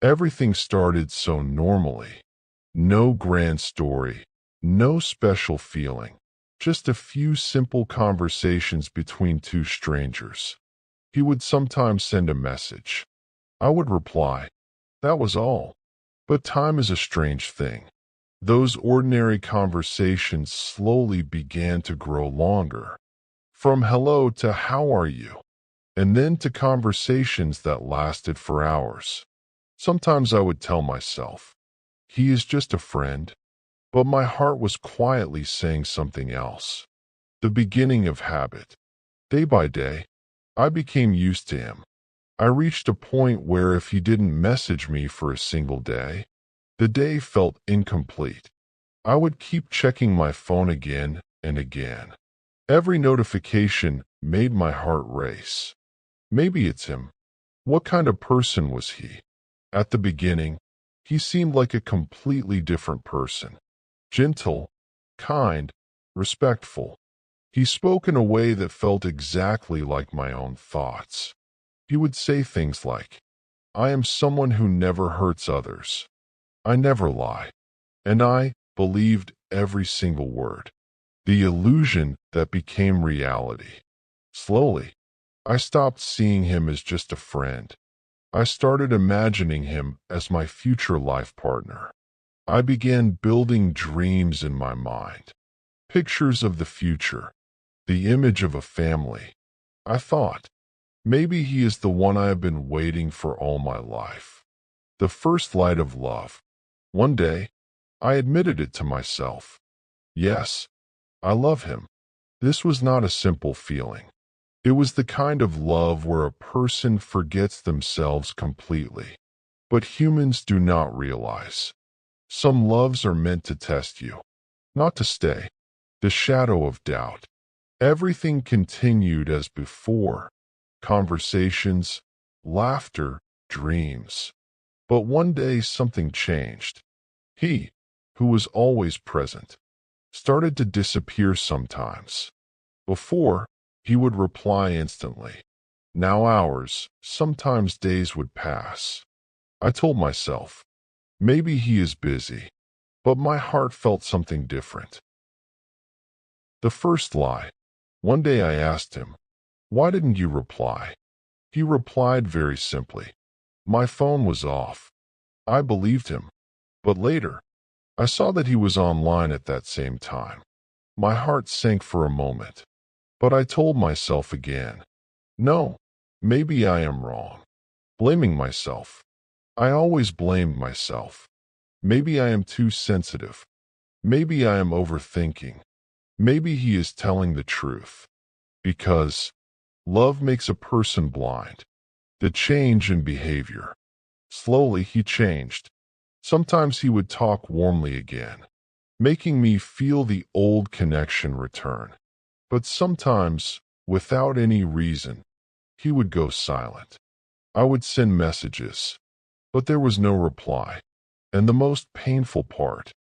Everything started so normally. No grand story, no special feeling, just a few simple conversations between two strangers. He would sometimes send a message. I would reply. That was all. But time is a strange thing. Those ordinary conversations slowly began to grow longer. From hello to how are you? And then to conversations that lasted for hours. Sometimes I would tell myself, he is just a friend, but my heart was quietly saying something else. The beginning of habit. Day by day, I became used to him. I reached a point where if he didn't message me for a single day, the day felt incomplete. I would keep checking my phone again and again. Every notification made my heart race. Maybe it's him. What kind of person was he? At the beginning, he seemed like a completely different person. Gentle, kind, respectful. He spoke in a way that felt exactly like my own thoughts. He would say things like, I am someone who never hurts others. I never lie. And I believed every single word. The illusion that became reality. Slowly, I stopped seeing him as just a friend. I started imagining him as my future life partner. I began building dreams in my mind. Pictures of the future. The image of a family. I thought, maybe he is the one I have been waiting for all my life. The first light of love. One day, I admitted it to myself. Yes, I love him. This was not a simple feeling. It was the kind of love where a person forgets themselves completely. But humans do not realize. Some loves are meant to test you, not to stay. The shadow of doubt. Everything continued as before. Conversations, laughter, dreams. But one day something changed. He, who was always present, started to disappear sometimes. Before, he would reply instantly. Now hours, sometimes days would pass. I told myself, maybe he is busy, but my heart felt something different. The first lie. One day I asked him, why didn't you reply? He replied very simply, my phone was off. I believed him. But later, I saw that he was online at that same time. My heart sank for a moment. But I told myself again, no, maybe I am wrong. Blaming myself. I always blamed myself. Maybe I am too sensitive. Maybe I am overthinking. Maybe he is telling the truth. Because love makes a person blind. The change in behavior. Slowly he changed. Sometimes he would talk warmly again, making me feel the old connection return. But sometimes, without any reason, he would go silent. I would send messages, but there was no reply. And the most painful part,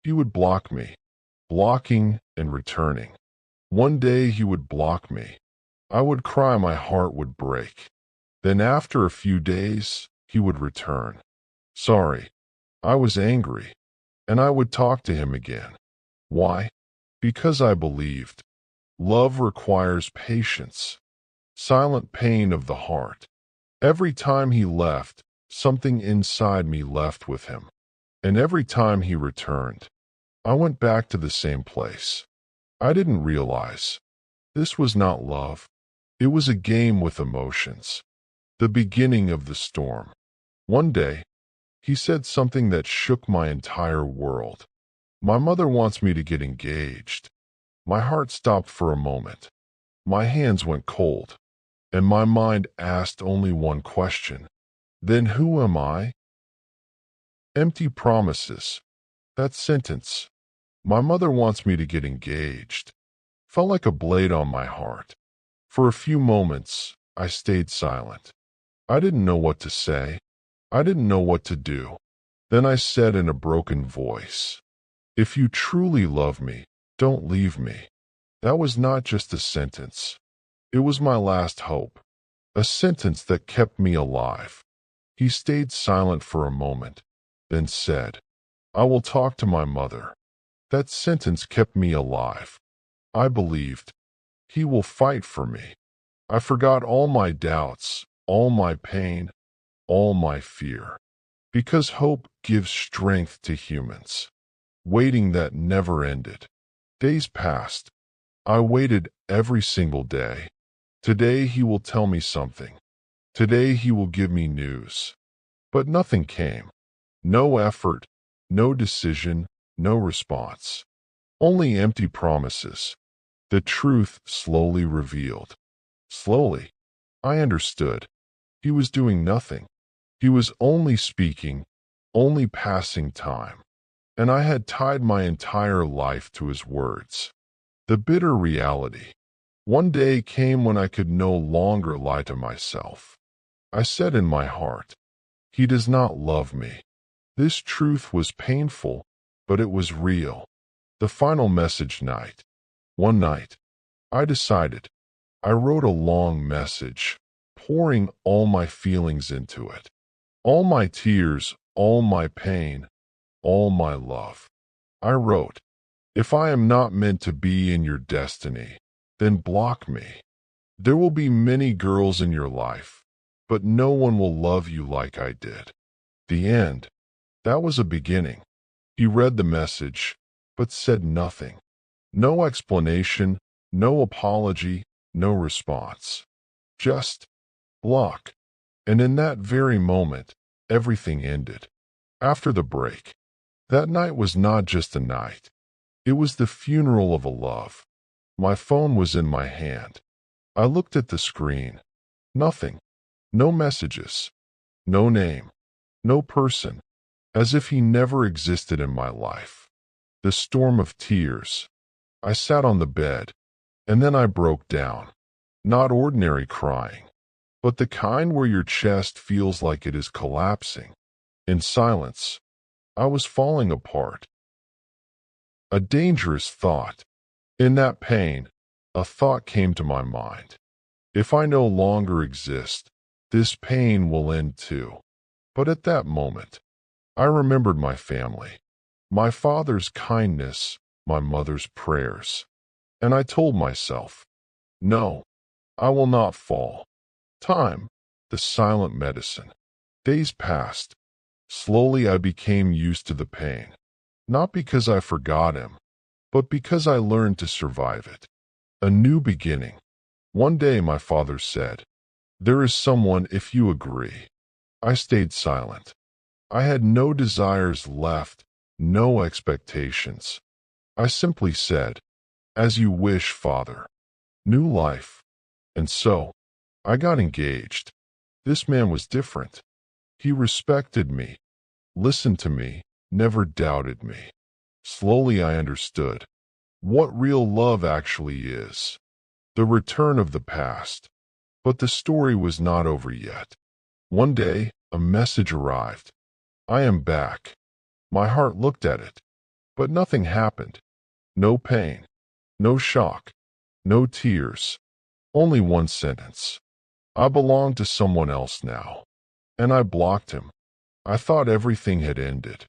he would block me, blocking and returning. One day he would block me. I would cry, my heart would break. Then after a few days, he would return. Sorry, I was angry, and I would talk to him again. Why? Because I believed. Love requires patience. Silent pain of the heart. Every time he left, something inside me left with him. And every time he returned, I went back to the same place. I didn't realize. This was not love. It was a game with emotions. The beginning of the storm. One day, he said something that shook my entire world. My mother wants me to get engaged. My heart stopped for a moment. My hands went cold, and my mind asked only one question. Then who am I? Empty promises. That sentence, my mother wants me to get engaged, felt like a blade on my heart. For a few moments, I stayed silent. I didn't know what to say. I didn't know what to do. Then I said in a broken voice, if you truly love me, don't leave me. That was not just a sentence. It was my last hope. A sentence that kept me alive. He stayed silent for a moment, then said, "I will talk to my mother." That sentence kept me alive. I believed, he will fight for me. I forgot all my doubts, all my pain, all my fear. Because hope gives strength to humans. Waiting that never ended. Days passed. I waited every single day. Today he will tell me something. Today he will give me news. But nothing came. No effort, no decision, no response. Only empty promises. The truth slowly revealed. Slowly, I understood. He was doing nothing. He was only speaking, only passing time. And I had tied my entire life to his words. The bitter reality. One day came when I could no longer lie to myself. I said in my heart, he does not love me. This truth was painful, but it was real. The final message night. One night, I decided. I wrote a long message, pouring all my feelings into it. All my tears, all my pain, all my love. I wrote, "If I am not meant to be in your destiny, then block me. There will be many girls in your life, but no one will love you like I did." The end. That was a beginning. He read the message, but said nothing. No explanation, no apology, no response. Just block. And in that very moment, everything ended. After the break, that night was not just a night. It was the funeral of a love. My phone was in my hand. I looked at the screen. Nothing. No messages. No name. No person. As if he never existed in my life. The storm of tears. I sat on the bed, and then I broke down. Not ordinary crying, but the kind where your chest feels like it is collapsing. In silence, I was falling apart. A dangerous thought. In that pain, a thought came to my mind. If I no longer exist, this pain will end too. But at that moment, I remembered my family, my father's kindness, my mother's prayers. And I told myself, no, I will not fall. Time, the silent medicine. Days passed. Slowly I became used to the pain. Not because I forgot him, but because I learned to survive it. A new beginning. One day my father said, "There is someone if you agree." I stayed silent. I had no desires left, no expectations. I simply said, "As you wish, Father." New life. And so, I got engaged. This man was different. He respected me, listened to me, never doubted me. Slowly I understood what real love actually is. The return of the past. But the story was not over yet. One day, a message arrived. "I am back." My heart looked at it, but nothing happened. No pain, no shock, no tears, only one sentence. I belong to someone else now. And I blocked him. I thought everything had ended.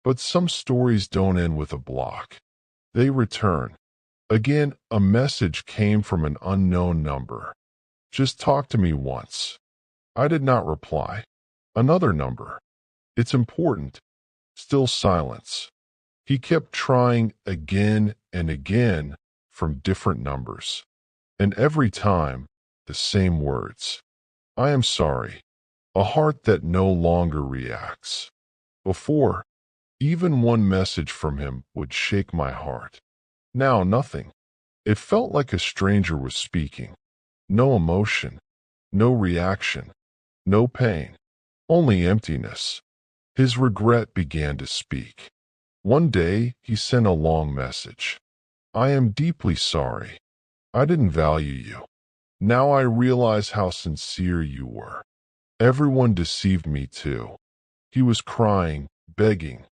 But some stories don't end with a block. They return. Again, a message came from an unknown number. "Just talk to me once." I did not reply. Another number. "It's important." Still silence. He kept trying again and again from different numbers. And every time, the same words. "I am sorry." A heart that no longer reacts. Before, even one message from him would shake my heart. Now, nothing. It felt like a stranger was speaking. No emotion, no reaction, no pain, only emptiness. His regret began to speak. One day, he sent a long message. "I am deeply sorry. I didn't value you. Now I realize how sincere you were. Everyone deceived me too." He was crying, begging,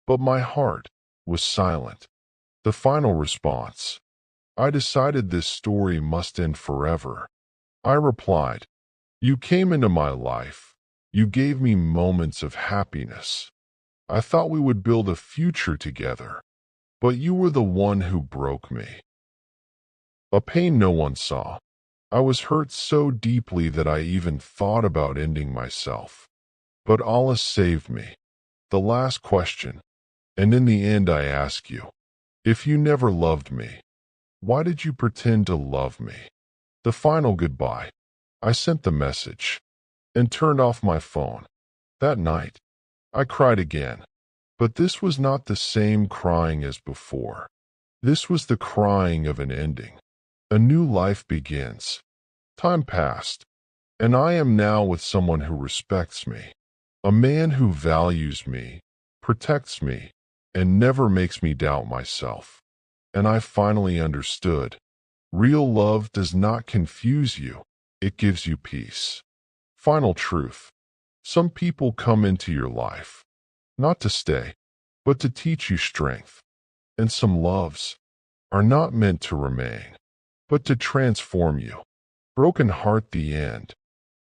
but my heart was silent. The final response. I decided this story must end forever. I replied, "You came into my life. You gave me moments of happiness. I thought we would build a future together, but you were the one who broke me. A pain no one saw. I was hurt so deeply that I even thought about ending myself. But Allah saved me. The last question, and in the end I ask you, if you never loved me, why did you pretend to love me? The final goodbye. I sent the message and turned off my phone. That night, I cried again. But this was not the same crying as before. This was the crying of an ending. A new life begins. Time passed, and I am now with someone who respects me. A man who values me, protects me, and never makes me doubt myself. And I finally understood. Real love does not confuse you. It gives you peace. Final truth. Some people come into your life, not to stay, but to teach you strength. And some loves are not meant to remain, but to transform you. Broken heart, the end.